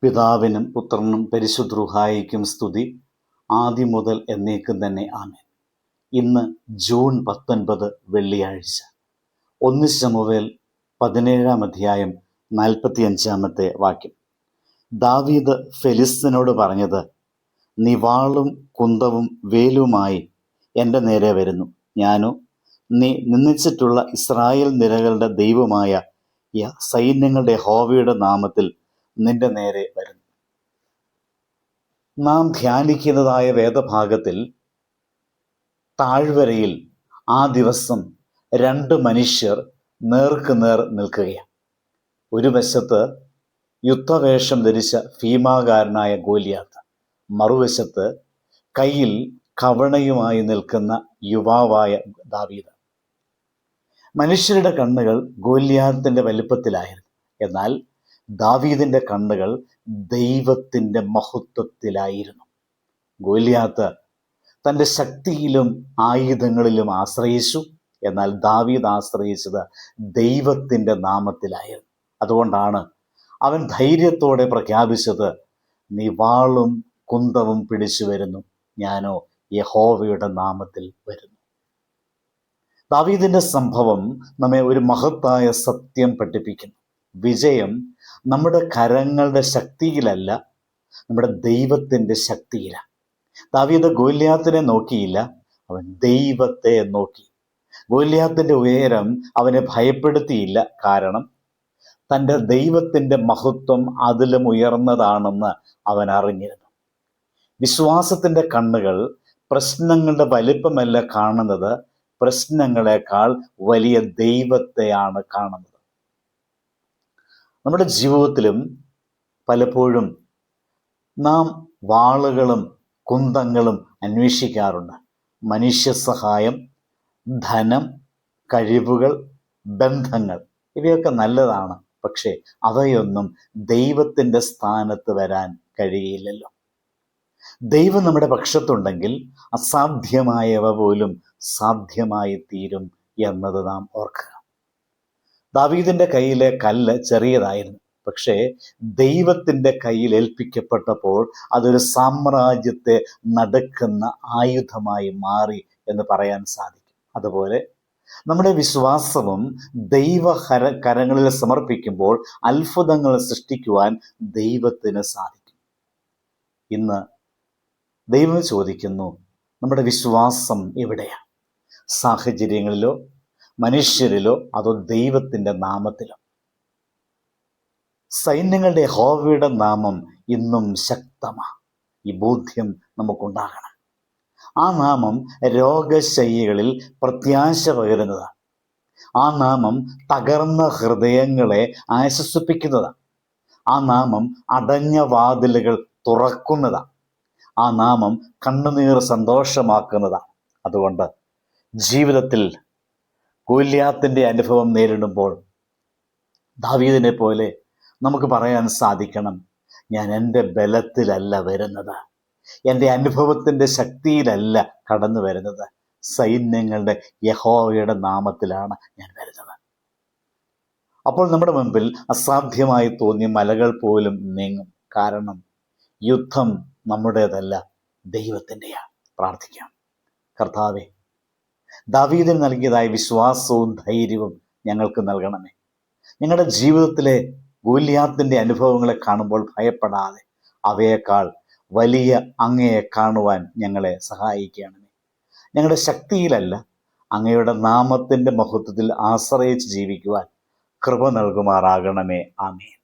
പിതാവിനും പുത്രനും പരിശുദ്ധ റൂഹായിക്കും സ്തുതി, ആദ്യം മുതൽ എന്നേക്കും തന്നെ ആമേൻ. ഇന്ന് ജൂൺ 19 വെള്ളിയാഴ്ച. 1 ശമൂവേൽ 17 അധ്യായം 45 വാക്യം. ദാവീദ് ഫെലിസ്ത്യനോട് പറഞ്ഞത്, നീ വാളും കുന്തവും വേലുമായി എൻ്റെ നേരെ വരുന്നു, ഞാനോ നീ നിന്ദിച്ചിട്ടുള്ള ഇസ്രായേൽ നിരകളുടെ ദൈവമായ സൈന്യങ്ങളുടെ യഹോവയുടെ നാമത്തിൽ നിന്റെ നേരെ വരുന്നു. നാം ധ്യാനിക്കുന്നതായ വേദഭാഗത്തിൽ താഴ്വരയിൽ ആ ദിവസം 2 മനുഷ്യർ നേർക്കുനേർ നിൽക്കുകയാണ്. ഒരു വശത്ത് യുദ്ധവേഷം ധരിച്ച ഭീമാകാരനായ ഗോലിയാത്ത്, മറുവശത്ത് കയ്യിൽ കവണയുമായി നിൽക്കുന്ന യുവാവായ ദാവീദ്. മനുഷ്യരുടെ കണ്ണുകൾ ഗോലിയാത്തിന്റെ വലിപ്പത്തിലായിരുന്നു, എന്നാൽ ദാവീദിന്റെ കണ്ണുകൾ ദൈവത്തിൻ്റെ മഹത്വത്തിലായിരുന്നു. ഗോലിയാത്ത് തൻ്റെ ശക്തിയിലും ആയുധങ്ങളിലും ആശ്രയിച്ചു, എന്നാൽ ദാവീദ് ആശ്രയിച്ചത് ദൈവത്തിൻ്റെ നാമത്തിലായിരുന്നു. അതുകൊണ്ടാണ് അവൻ ധൈര്യത്തോടെ പ്രഖ്യാപിച്ചത്, നീ വാളും കുന്തവും പിടിച്ചു വരുന്നു, ഞാനോ യഹോവയുടെ നാമത്തിൽ വരുന്നു. ദാവീദിന്റെ സംഭവം നമ്മെ ഒരു മഹത്തായ സത്യം പഠിപ്പിക്കുന്നു. വിജയം നമ്മുടെ കരങ്ങളുടെ ശക്തിയിലല്ല, നമ്മുടെ ദൈവത്തിൻ്റെ ശക്തിയിലാണ്. ദാവീദ് ഗോലിയാത്തിനെ നോക്കിയില്ല, അവൻ ദൈവത്തെ നോക്കി. ഗോലിയാത്തിന്റെ ഉയരം അവനെ ഭയപ്പെടുത്തിയില്ല, കാരണം തൻ്റെ ദൈവത്തിൻ്റെ മഹത്വം അതിലും ഉയർന്നതാണെന്ന് അവൻ അറിഞ്ഞിരുന്നു. വിശ്വാസത്തിൻ്റെ കണ്ണുകൾ പ്രശ്നങ്ങളുടെ വലിപ്പമല്ല കാണുന്നത്, പ്രശ്നങ്ങളെക്കാൾ വലിയ ദൈവത്തെയാണ് കാണുന്നത്. നമ്മുടെ ജീവിതത്തിലും പലപ്പോഴും നാം വാളുകളും കുന്തങ്ങളും അന്വേഷിക്കാറുണ്ട്. മനുഷ്യ സഹായം, ധനം, കഴിവുകൾ, ബന്ധങ്ങൾ, ഇവയൊക്കെ നല്ലതാണ്. പക്ഷേ അവയൊന്നും ദൈവത്തിൻ്റെ സ്ഥാനത്ത് വരാൻ കഴിയില്ലല്ലോ. ദൈവം നമ്മുടെ പക്ഷത്തുണ്ടെങ്കിൽ അസാധ്യമായവ പോലും സാധ്യമായി തീരും എന്നത് നാം ഓർക്കുക. ദാവീദിന്റെ കയ്യിലെ കല്ല് ചെറിയതായിരുന്നു, പക്ഷേ ദൈവത്തിൻ്റെ കയ്യിൽ ഏൽപ്പിക്കപ്പെട്ടപ്പോൾ അതൊരു സാമ്രാജ്യത്തെ നടുക്കുന്ന ആയുധമായി മാറി എന്ന് പറയാൻ സാധിക്കും. അതുപോലെ നമ്മുടെ വിശ്വാസവും കരങ്ങളിൽ സമർപ്പിക്കുമ്പോൾ അത്ഭുതങ്ങൾ സൃഷ്ടിക്കുവാൻ ദൈവത്തിന് സാധിക്കും. ഇന്ന് ദൈവം ചോദിക്കുന്നു, നമ്മുടെ വിശ്വാസം എവിടെയാണ്? സാഹചര്യങ്ങളിലോ മനുഷ്യരിലോ അതോ ദൈവത്തിൻ്റെ നാമത്തിലോ? സൈന്യങ്ങളുടെ യഹോവയുടെ നാമം ഇന്നും ശക്തമാണ്. ഈ ബോധ്യം നമുക്കുണ്ടാകണം. ആ നാമം രോഗശയ്യകളിൽ പ്രത്യാശ പകരുന്നതാണ്. ആ നാമം തകർന്ന ഹൃദയങ്ങളെ ആശ്വസിപ്പിക്കുന്നതാണ്. ആ നാമം അടഞ്ഞ വാതിലുകൾ തുറക്കുന്നതാണ്. ആ നാമം കണ്ണുനീർ സന്തോഷമാക്കുന്നതാണ്. അതുകൊണ്ട് ജീവിതത്തിൽ ഗോലിയാത്തിന്റെ അനുഭവം നേരിടുമ്പോൾ ദാവീദിനെ പോലെ നമുക്ക് പറയാൻ സാധിക്കണം, ഞാൻ എൻ്റെ ബലത്തിലല്ല വരുന്നത്, എൻ്റെ അനുഭവത്തിൻ്റെ ശക്തിയിലല്ല കടന്നു വരുന്നത്, സൈന്യങ്ങളുടെ യഹോവയുടെ നാമത്തിലാണ് ഞാൻ വരുന്നത്. അപ്പോൾ നമ്മുടെ മുമ്പിൽ അസാധ്യമായി തോന്നിയ മലകൾ പോലും നീങ്ങും. കാരണം യുദ്ധം നമ്മുടേതല്ല, ദൈവത്തിൻ്റെയാണ്. പ്രാർത്ഥിക്കാം. കർത്താവേ, ദാവീദിന് നൽകിയതായ വിശ്വാസവും ധൈര്യവും ഞങ്ങൾക്ക് നൽകണമേ. ഞങ്ങളുടെ ജീവിതത്തിലെ ഗോലിയാത്തിന്റെ അനുഭവങ്ങളെ കാണുമ്പോൾ ഭയപ്പെടാതെ അവയേക്കാൾ വലിയ അങ്ങയെ കാണുവാൻ ഞങ്ങളെ സഹായിക്കണമേ. ഞങ്ങളുടെ ശക്തിയിലല്ല, അങ്ങയുടെ നാമത്തിൻ്റെ മഹത്വത്തിൽ ആശ്രയിച്ച് ജീവിക്കുവാൻ കൃപ നൽകുമാറാകണമേ. ആമേൻ.